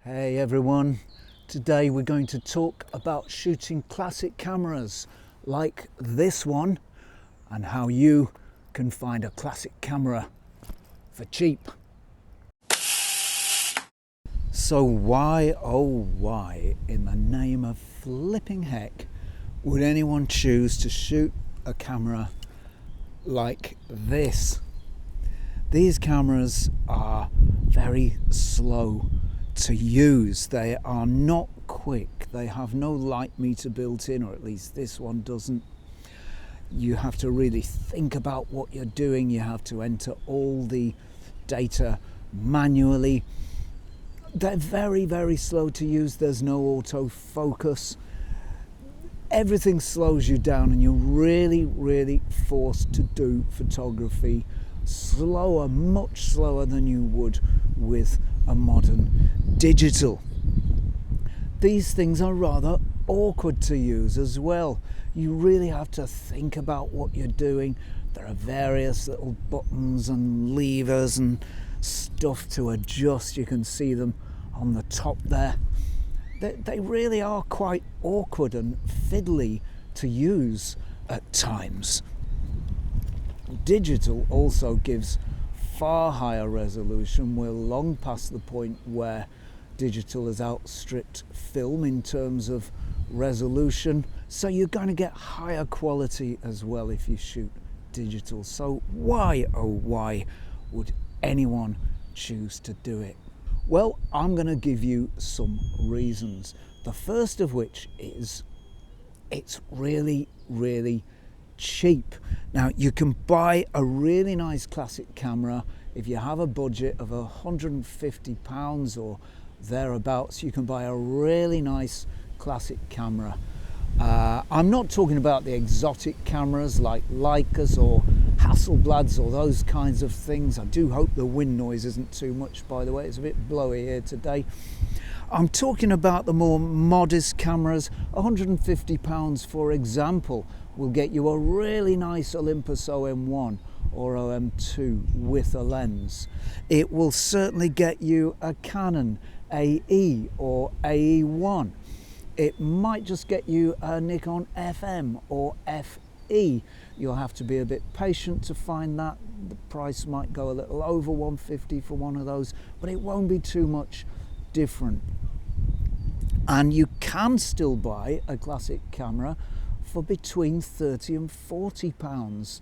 Hey everyone, today we're going to talk about shooting classic cameras like this one and how you can find a classic camera for cheap. So why, oh why, in the name of flipping heck, would anyone choose to shoot a camera like this? These cameras are very slow to use. They are not quick. They have no light meter built in, or at least this one doesn't. You have to really think about what you're doing. You have to enter all the data manually. They're very, very slow to use. There's no autofocus. Everything slows you down and you're really forced to do photography slower, much slower than you would with a modern digital. These things are rather awkward to use as well. You really have to think about what you're doing. There are various little buttons and levers and stuff to adjust. You can see them on the top there. They really are quite awkward and fiddly to use at times. Digital also gives far higher resolution. We're long past the point where digital has outstripped film in terms of resolution, so you're going to get higher quality as well if you shoot digital. So why, oh why, would anyone choose to do it? Well, I'm going to give you some reasons. The first of which is it's really cheap. Now, you can buy a really nice classic camera if you have a budget of £150 or thereabouts. You can buy a really nice classic camera. I'm not talking about the exotic cameras like Leicas or Hasselblads or those kinds of things. I do hope the wind noise isn't too much, by the way. It's a bit blowy here today. I'm talking about the more modest cameras. £150, for example, will get you a really nice Olympus OM1 or OM2 with a lens. It will certainly get you a Canon AE or AE1. It might just get you a Nikon FM or FE. You'll have to be a bit patient to find that. The price might go a little over £150 for one of those, but it won't be too much different. And you can still buy a classic camera for between £30 and £40.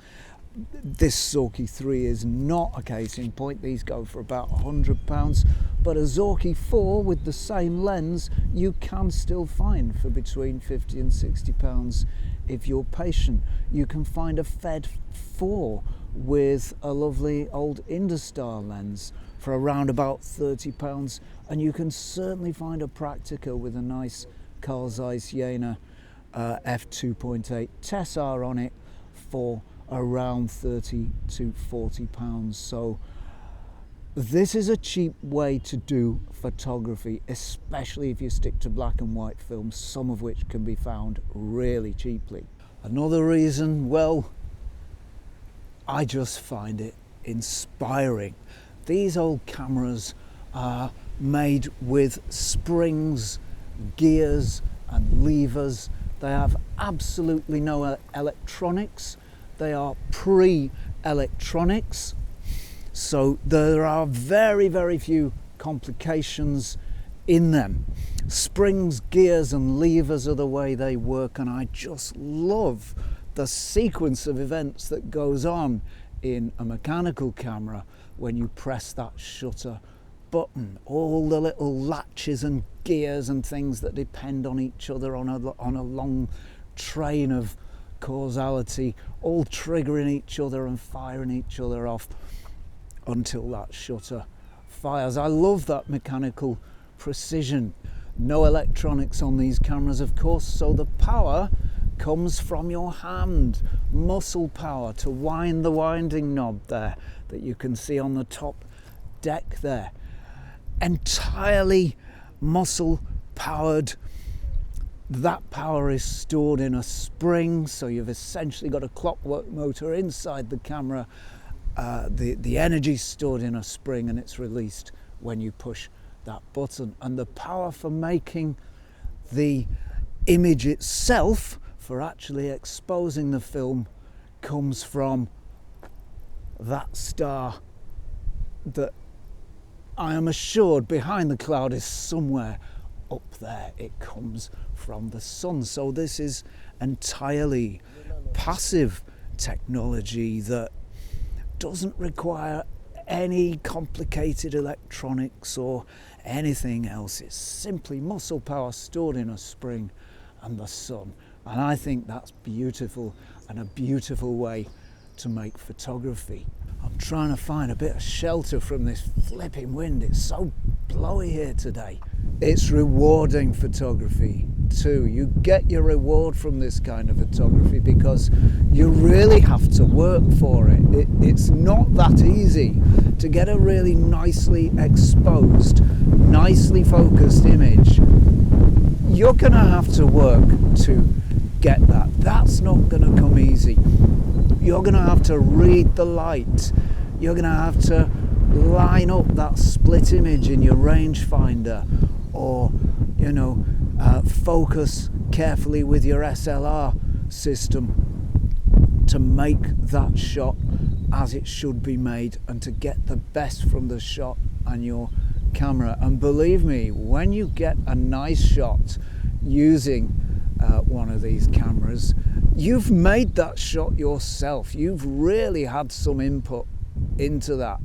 This Zorki 3 is not a case in point. These go for about £100, but a Zorki 4 with the same lens you can still find for between £50 and £60 if you're patient. You can find a Fed 4 with a lovely old Industar lens for around about £30, and you can certainly find a Praktica with a nice Carl Zeiss Jena f2.8 Tessar on it for around £30 to £40. So this is a cheap way to do photography, especially if you stick to black and white films, some of which can be found really cheaply. Another reason, well, I just find it inspiring. These old cameras are made with springs, gears and levers. They have absolutely no electronics. They are pre-electronics. So there are very few complications in them. Springs, gears and levers are the way they work, and I just love the sequence of events that goes on in a mechanical camera when you press that shutter button. All the little latches and gears and things that depend on each other on a long train of causality, all triggering each other and firing each other off until that shutter fires. I love that mechanical precision. No electronics on these cameras, of course, so the power comes from your hand. Muscle power to wind the winding knob there that you can see on the top deck there. Entirely muscle powered. That power is stored in a spring, so you've essentially got a clockwork motor inside the camera. The energy is stored in a spring and it's released when you push that button. And the power for making the image itself, for actually exposing the film, comes from that star that I am assured behind the cloud is somewhere up there. It comes from the sun. So this is entirely passive technology that doesn't require any complicated electronics or anything else. It's simply muscle power stored in a spring and the sun. And I think that's beautiful, and a beautiful way to make photography. I'm trying to find a bit of shelter from this flipping wind. It's so blowy here today. It's rewarding photography too. You get your reward from this kind of photography because you really have to work for it. It's not that easy to get a really nicely exposed, nicely focused image. You're going to have to work to get that. That's not going to come easy. You're going to have to read the light. You're going to have to line up that split image in your rangefinder, or focus carefully with your SLR system to make that shot as it should be made, and to get the best from the shot and your camera. And believe me, when you get a nice shot using one of these cameras, you've made that shot yourself. You've really had some input into that.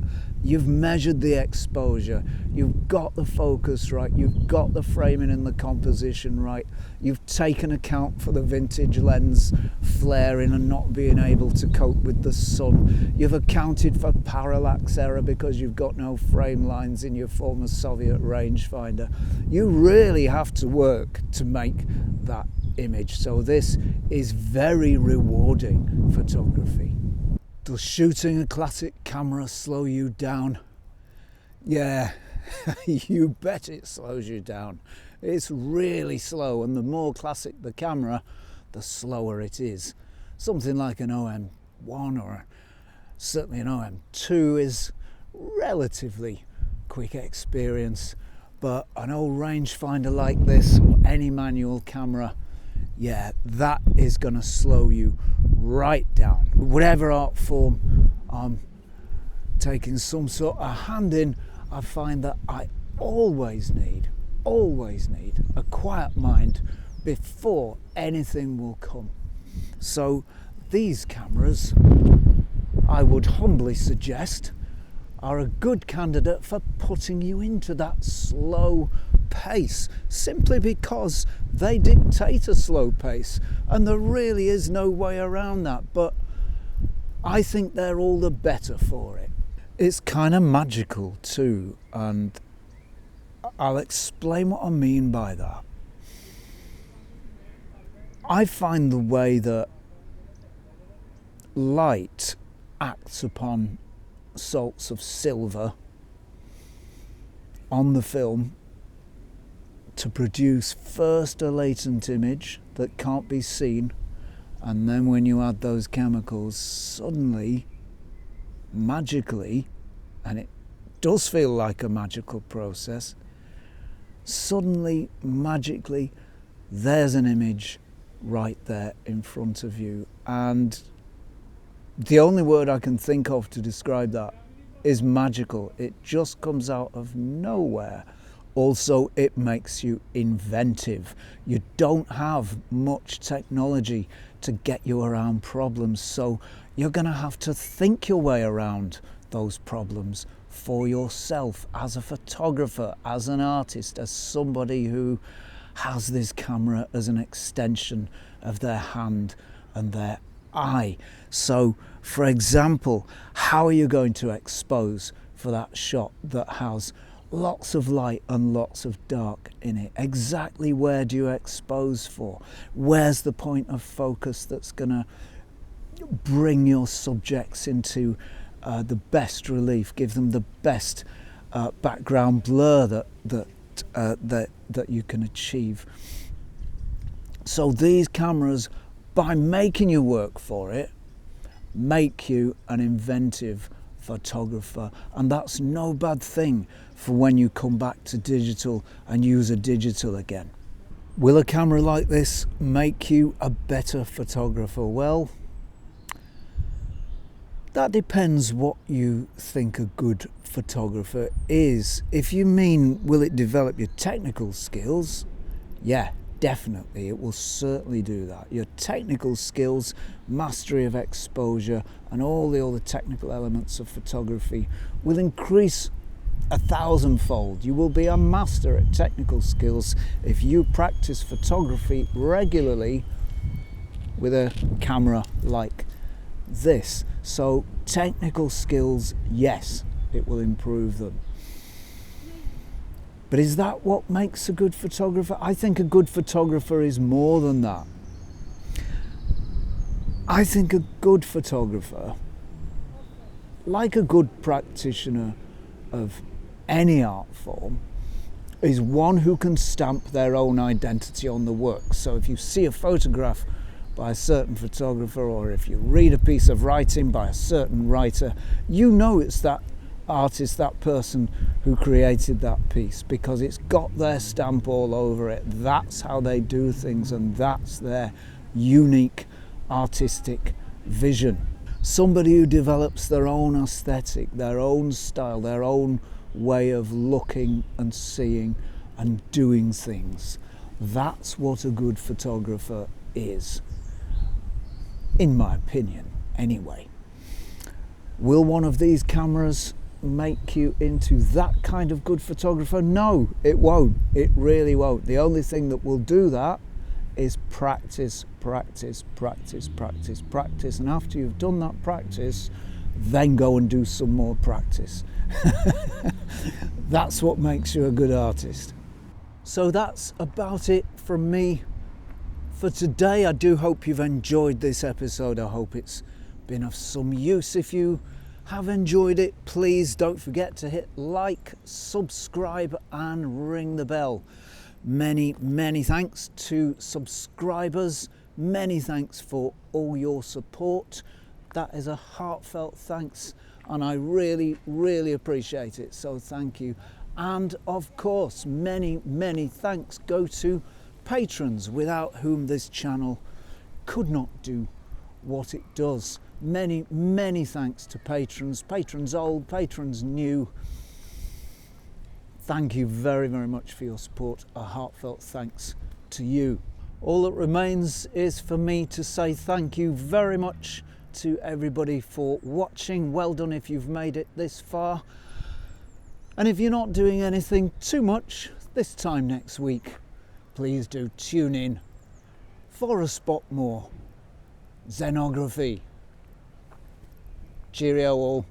You've measured the exposure, you've got the focus right, you've got the framing and the composition right, you've taken account for the vintage lens flaring and not being able to cope with the sun, you've accounted for parallax error because you've got no frame lines in your former Soviet rangefinder. You really have to work to make that image. So this is very rewarding photography. Does shooting a classic camera slow you down? Yeah, you bet it slows you down. It's really slow, and the more classic the camera, the slower it is. Something like an OM1 or certainly an OM2 is relatively quick experience, but an old rangefinder like this, or any manual camera, yeah, that is going to slow you right down. Whatever art form I'm taking some sort of hand in, I find that I always need a quiet mind before anything will come. So these cameras, I would humbly suggest, are a good candidate for putting you into that slow pace, simply because they dictate a slow pace, and there really is no way around that. But I think they're all the better for it. It's kind of magical too, and I'll explain what I mean by that. I find the way that light acts upon salts of silver on the film to produce first a latent image that can't be seen, and then when you add those chemicals, suddenly, magically, and it does feel like a magical process, suddenly, magically, there's an image right there in front of you. And the only word I can think of to describe that is magical. It just comes out of nowhere. Also, it makes you inventive. You don't have much technology to get you around problems, so you're going to have to think your way around those problems for yourself as a photographer, as an artist, as somebody who has this camera as an extension of their hand and their eye. So, for example, how are you going to expose for that shot that has lots of light and lots of dark in it? Exactly where do you expose for? Where's the point of focus that's going to bring your subjects into the best relief, give them the best background blur that you can achieve? So these cameras, by making you work for it, make you an inventive photographer, and that's no bad thing. for when you come back to digital and use a digital again. Will a camera like this make you a better photographer? Well, that depends what you think a good photographer is. If you mean, will it develop your technical skills? Yeah, definitely. It will certainly do that. Your technical skills, mastery of exposure, and all the other technical elements of photography will increase 1,000-fold. You will be a master at technical skills if you practice photography regularly with a camera like this. So technical skills, yes, it will improve them. But is that what makes a good photographer? I think a good photographer is more than that. I think a good photographer, like a good practitioner of any art form, is one who can stamp their own identity on the work. So if you see a photograph by a certain photographer, or if you read a piece of writing by a certain writer, you know it's that artist, that person who created that piece, because it's got their stamp all over it. That's how they do things, and that's their unique artistic vision. Somebody who develops their own aesthetic, their own style, their own way of looking and seeing and doing things. That's what a good photographer is, in my opinion, anyway. Will one of these cameras make you into that kind of good photographer? No, it won't. It really won't. The only thing that will do that is practice, practice, practice, practice, practice. And after you've done that practice, then go and do some more practice. That's what makes you a good artist. So that's about it from me for today. I do hope you've enjoyed this episode. I hope it's been of some use. If you have enjoyed it, please don't forget to hit like, subscribe and ring the bell. Many thanks to subscribers. Many thanks for all your support. That is a heartfelt thanks, and I really appreciate it, so thank you. And of course, many thanks go to patrons, without whom this channel could not do what it does. Many thanks to patrons old, patrons new. Thank you very much for your support. A heartfelt thanks to you. All that remains is for me to say thank you very much to everybody for watching. Well done if you've made it this far. And if you're not doing anything too much this time next week, please do tune in for a spot more Zenography. Cheerio all.